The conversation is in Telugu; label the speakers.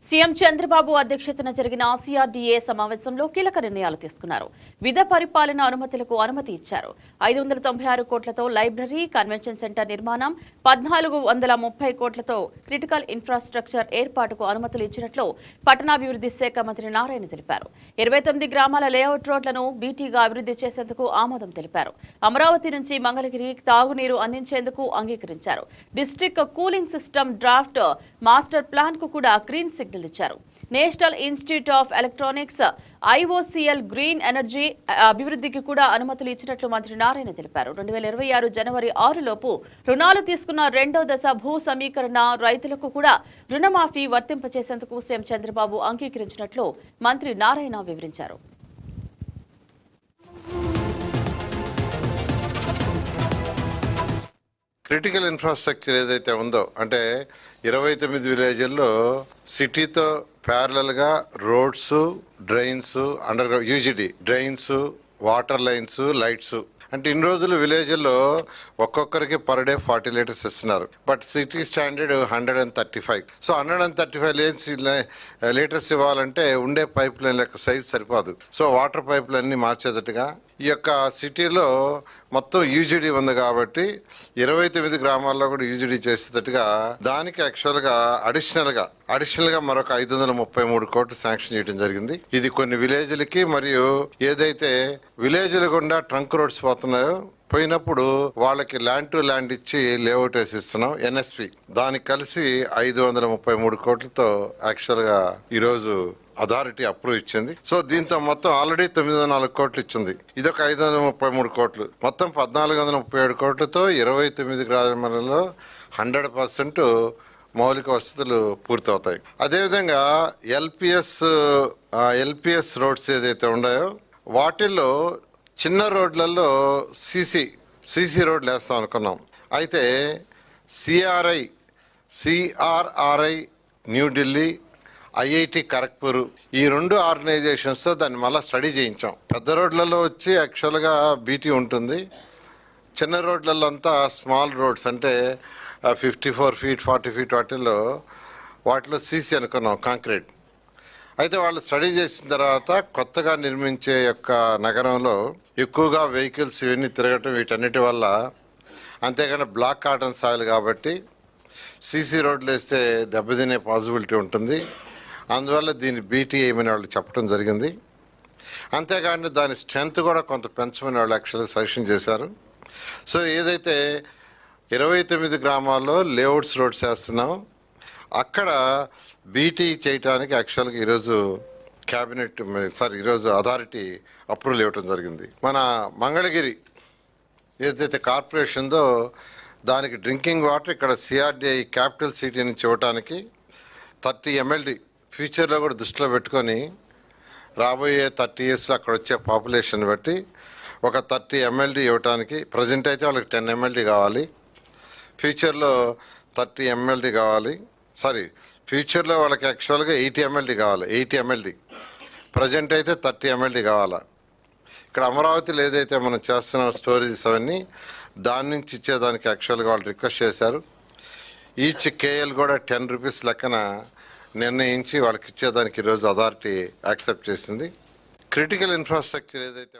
Speaker 1: సీఎం చంద్రబాబు అధ్యక్షతన జరిగిన సిఆర్డీఏ సమావేశంలో కీలక నిర్ణయాలు తీసుకున్నారు. విధ పరిపాలన అనుమతులకు అనుమతి ఇచ్చారు. 596 కోట్లతో లైబ్రరీ, కన్వెన్షన్ సెంటర్ నిర్మాణం, 1430 కోట్లతో క్రిటికల్ ఇన్ఫ్రాస్ట్రక్చర్ ఏర్పాటుకు అనుమతులు ఇచ్చినట్లు పట్టణాభివృద్ధి శాఖ మంత్రి నారాయణ తెలిపారు. 29 గ్రామాల లేఅవుట్ రోడ్లను బీటీగా అభివృద్ధి చేసేందుకు ఆమోదం తెలిపారు. అమరావతి నుంచి మంగళగిరి తాగునీరు అందించేందుకు అంగీకరించారు. District cooling system draft master plan కు కూడా గ్రీన్ సిగ్నల్ ఇచ్చారు. National institute of electronics IOCL green energy అభివృద్ధికి కూడా అనుమతులు ఇచ్చినట్లు మంత్రి నారాయణ తెలిపారు. 2026 జనవరి 6 లోపు రుణాలు తీసుకున్న రెండో దశ భూ సమీకరణ రైతులకు కూడా రుణమాఫీ వర్తింపచేసేందుకు సీఎం చంద్రబాబు అంగీకరించినట్లు మంత్రి నారాయణ వివరించారు.
Speaker 2: క్రిటికల్ ఇన్ఫ్రాస్ట్రక్చర్ ఏదైతే ఉందో అంటే 29 విలేజ్ల్లో సిటీతో ప్యారలల్గా roads, drains, under ground UGD drains, water lines, lights అంటే ఇన్ని రోజులు విలేజ్లో ఒక్కొక్కరికి పర్ డే 40 లీటర్స్ ఇస్తున్నారు. But city standard 135. So 135 litres ఇవ్వాలంటే ఉండే పైప్ లైన్ యొక్క సైజ్ సరిపోదు. సో వాటర్ పైప్ లైన్ని మార్చేటట్టుగా ఈ యొక్క సిటీలో మొత్తం యూజిడి ఉంది కాబట్టి 29 గ్రామాల్లో కూడా యూజిడి చేసేటట్టుగా దానికి యాక్చువల్గా అడిషనల్గా మరొక 533 కోట్లు శాంక్షన్ చేయడం జరిగింది. ఇది కొన్ని విలేజ్లకి మరియు ఏదైతే విలేజ్ల గుండా ట్రంక్ రోడ్స్ పోతున్నాయో పోయినప్పుడు వాళ్ళకి ల్యాండ్ టు ల్యాండ్ ఇచ్చి లేఅవుట్ వేసి ఇస్తున్నాం ఎన్ఎస్పి. దానికి కలిసి 533 కోట్లతో యాక్చువల్గా ఈరోజు అథారిటీ అప్రూవ్ ఇచ్చింది. సో దీంతో మొత్తం ఆల్రెడీ 904 కోట్లు ఇచ్చింది. ఇదొక 533 కోట్లు, మొత్తం 1437 కోట్లతో 29 గ్రామాలలో 100% మౌలిక వసతులు పూర్తవుతాయి. అదేవిధంగా ఎల్పిఎస్ రోడ్స్ ఏదైతే ఉన్నాయో వాటిల్లో చిన్న రోడ్లలో సీసీ రోడ్లు వేస్తాం అనుకున్నాం. అయితే సిఆర్ఆర్ఐ న్యూఢిల్లీ, ఐఐటి ఖరగ్పూర్ ఈ 2 ఆర్గనైజేషన్స్తో దాన్ని మళ్ళీ స్టడీ చేయించాం. పెద్ద రోడ్లలో వచ్చి యాక్చువల్గా బీటీ ఉంటుంది. చిన్న రోడ్లలో అంతా స్మాల్ రోడ్స్ అంటే 54 ఫీట్ 40 ఫీట్ వాటిలో సీసీ అనుకున్నాం, కాంక్రీట్. అయితే వాళ్ళు స్టడీ చేసిన తర్వాత కొత్తగా నిర్మించే యొక్క నగరంలో ఎక్కువగా వెహికల్స్ ఇవన్నీ తిరగటం వీటన్నిటి వల్ల, అంతేగాని బ్లాక్ కాటన్ సాయిల్ కాబట్టి సీసీ రోడ్లు వేస్తే దెబ్బతినే పాసిబిలిటీ ఉంటుంది. అందువల్ల దీన్ని బీటీ వేయమని వాళ్ళు చెప్పడం జరిగింది. అంతేగాని దాని స్ట్రెంత్ కూడా కొంత పెంచమని వాళ్ళు యాక్చువల్గా సజెషన్ చేశారు. సో ఏదైతే 29 గ్రామాల్లో లేఅవుట్స్ రోడ్స్ వేస్తున్నాం అక్కడ బీటీ చేయడానికి యాక్చువల్గా ఈరోజు ఈరోజు అథారిటీ అప్రూవల్ ఇవ్వడం జరిగింది. మన మంగళగిరి ఏదైతే కార్పొరేషన్దో దానికి డ్రింకింగ్ వాటర్ ఇక్కడ సిఆర్డీఐ క్యాపిటల్ సిటీ నుంచి ఇవ్వడానికి 30 MLD ఫ్యూచర్లో కూడా దృష్టిలో పెట్టుకొని రాబోయే 30 ఇయర్స్లో అక్కడ వచ్చే పాపులేషన్ బట్టి ఒక 30 MLD ఇవ్వడానికి, ప్రజెంట్ అయితే వాళ్ళకి 10 MLD కావాలి, ఫ్యూచర్లో 30 MLD కావాలి. ఫ్యూచర్లో వాళ్ళకి యాక్చువల్గా 80 MLD కావాలి. 80 MLD ప్రజెంట్ అయితే 30 MLD కావాలా. ఇక్కడ అమరావతిలో ఏదైతే మనం చేస్తున్న స్టోరేజెస్ అవన్నీ దాని నుంచి ఇచ్చేదానికి యాక్చువల్గా వాళ్ళు రిక్వెస్ట్ చేశారు. ఈచ్ కేఎల్ కూడా 10 రూపీస్ లెక్కన నిర్ణయించి వాళ్ళకి ఇచ్చేదానికి ఈరోజు అథారిటీ యాక్సెప్ట్ చేసింది. క్రిటికల్ ఇన్ఫ్రాస్ట్రక్చర్ ఏదైతే